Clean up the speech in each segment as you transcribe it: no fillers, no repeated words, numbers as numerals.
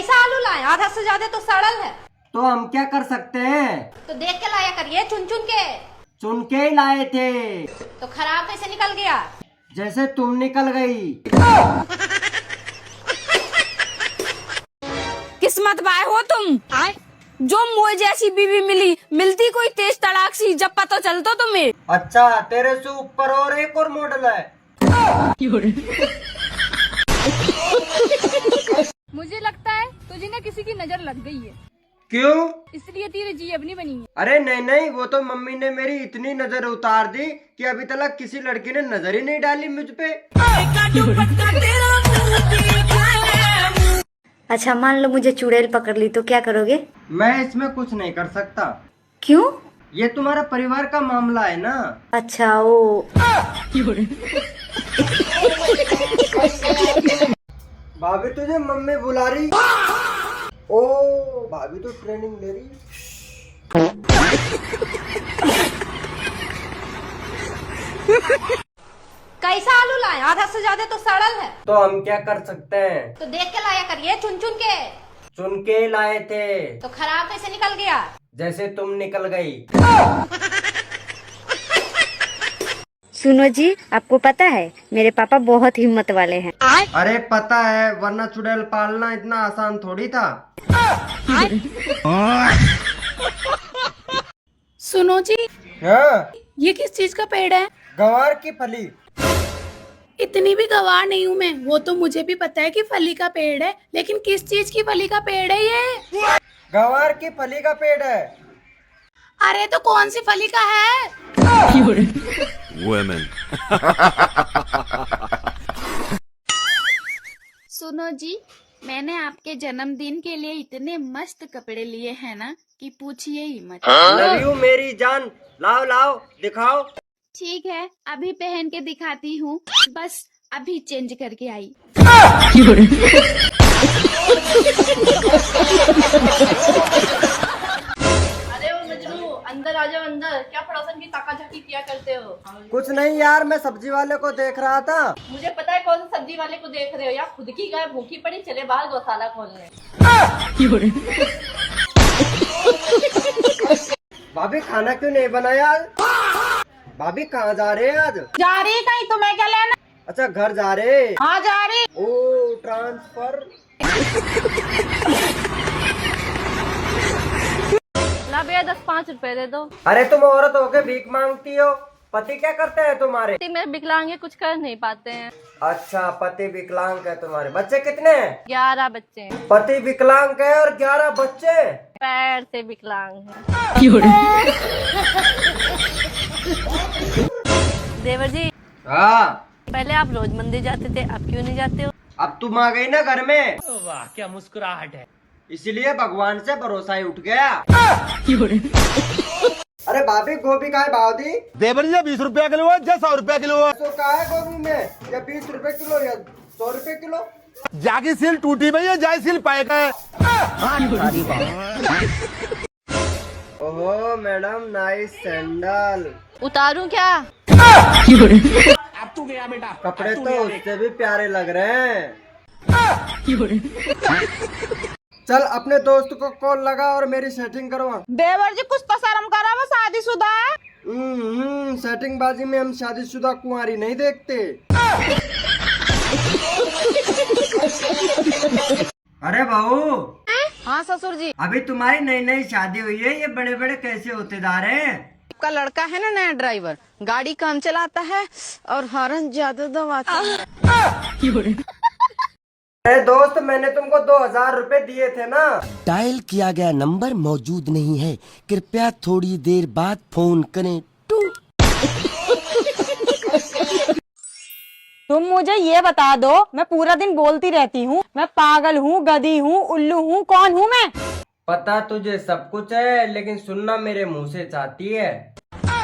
कैसा आलू लाए? आधा से ज्यादा तो सड़ल है। तो हम क्या कर सकते हैं? तो देख के लाया करिए, चुन चुन के। चुन के ही लाए थे। तो खराब कैसे निकल गया? जैसे तुम निकल गई। किस्मत वाले हो तुम। जो मुझे जैसी बीवी मिलती कोई तेज तड़ाक सी, जब पता चलता तुम्हें। अच्छा, तेरे से ऊपर और एक और मॉडल है। मुझे लगता है तुझे ना किसी की नजर लग गई है, क्यों? इसलिए तेरी जीभ नहीं बनी है। अरे नहीं नहीं, वो तो मम्मी ने मेरी इतनी नजर उतार दी कि अभी तक किसी लड़की ने नजर ही नहीं डाली मुझ पे। अच्छा, मान लो मुझे चुड़ैल पकड़ ली तो क्या करोगे? मैं इसमें कुछ नहीं कर सकता। क्यों? ये तुम्हारा परिवार का मामला है ना। अच्छा, वो भाभी तुझे मम्मी बुला रही। ओ भाभी तो ट्रेनिंग ले रही। कैसा आलू लाए? आधा से ज्यादा तो सड़ल है। तो हम क्या कर सकते हैं? तो देख के लाया करिए, चुन चुन के। चुन के लाए थे। तो खराब कैसे निकल गया? जैसे तुम निकल गई। सुनो जी, आपको पता है मेरे पापा बहुत हिम्मत वाले हैं। अरे पता है, वरना चुड़ैल पालना इतना आसान थोड़ी था। सुनो जी, हाँ? ये किस चीज का पेड़ है? गवार की फली। इतनी भी गवार नहीं हूँ मैं, वो तो मुझे भी पता है कि फली का पेड़ है, लेकिन किस चीज की फली का पेड़ है ये? गवार की फली का पेड़ है। अरे तो कौन सी फली का है? Women. सुनो जी, मैंने आपके जन्मदिन के लिए इतने मस्त कपड़े लिए हैं ना कि पूछिए ही मत। लव यू मेरी जान। लाओ लाओ दिखाओ। ठीक है, अभी पहन के दिखाती हूँ, बस अभी चेंज करके आई। अरे वो मजनू, अंदर आ जाओ अंदर। क्या पड़ोसन की ताका-झाकी किया करते हो? कुछ नहीं यार, मैं सब्जी वाले को देख रहा था। मुझे पता है कौन सी सब्जी वाले को देख रहे हो। या खुद की गाय भूखी पड़ी, चले बाहर गौशाला खोलने। भाभी खाना क्यों नहीं बनाया? भाभी कहाँ जा रहे हैं आज? जा रही कहीं, तुम्हें क्या लेना? अच्छा, घर जा रहे। हाँ जा रही। ओ ट्रांसफर। ला भैया 10-5 रुपए दे दो। अरे तुम औरत होके भीख मांगती हो। पति क्या करते हैं तुम्हारे? मेरे विकलांग कुछ कर नहीं पाते हैं। अच्छा, पति विकलांग है तुम्हारे। बच्चे कितने हैं? 11 बच्चे हैं। पति विकलांग है और 11 बच्चे। पैर से विकलांग है। देवर जी, हाँ, पहले आप रोज मंदिर जाते थे, अब क्यों नहीं जाते हो? अब तुम आ गई ना घर में। वाह क्या मुस्कुराहट है। इसलिए भगवान से भरोसा ही उठ गया। अरे भाभी, गोभी का है भाव दी? देवर जी 20 रुपया किलो है या 100 रुपया किलो है? तो का है गोभी में? या 20 रुपए किलो या 100 रुपए किलो? जाकी सील टूटी भैया, जाय सील पाए का है। ओहो मैडम, नाइस सैंडल। उतारूं क्या? अब तू गया बेटा। कपड़े तो उससे भी प्यारे लग रहे हैं। चल अपने दोस्त को कॉल लगा और मेरी सेटिंग करवा। देवर जी कुछ तो शर्म करो, वो शादीशुदा है। सेटिंग बाजी में हम शादीशुदा कुंवारी नहीं देखते। अरे बहू। हाँ ससुर जी। अभी तुम्हारी नई नई शादी हुई है, ये बड़े बड़े कैसे होते जा रहे हैं? आपका लड़का है ना नया ड्राइवर, गाड़ी कम चलाता है और हॉर्न ज्यादा दबाता है। अरे दोस्त, मैंने तुमको 2000 रुपए दिए थे ना। डायल किया गया नंबर मौजूद नहीं है, कृपया थोड़ी देर बाद फोन करें। तुम मुझे ये बता दो, मैं पूरा दिन बोलती रहती हूँ, मैं पागल हूँ, गधी हूँ, उल्लू हूँ, कौन हूँ मैं? पता तुझे सब कुछ है, लेकिन सुनना मेरे मुंह से चाहती है।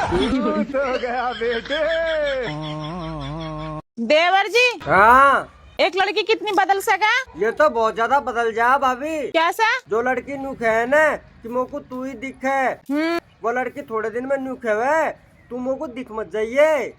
हो गया बेटे। देवर जी, हाँ, एक लड़की कितनी बदल सका? ये तो बहुत ज्यादा बदल जा भाभी। कैसा? जो लड़की नुख है ना कि मोको तू ही दिखे, वो लड़की थोड़े दिन में नुख है, तू मोको दिख मत जाइए।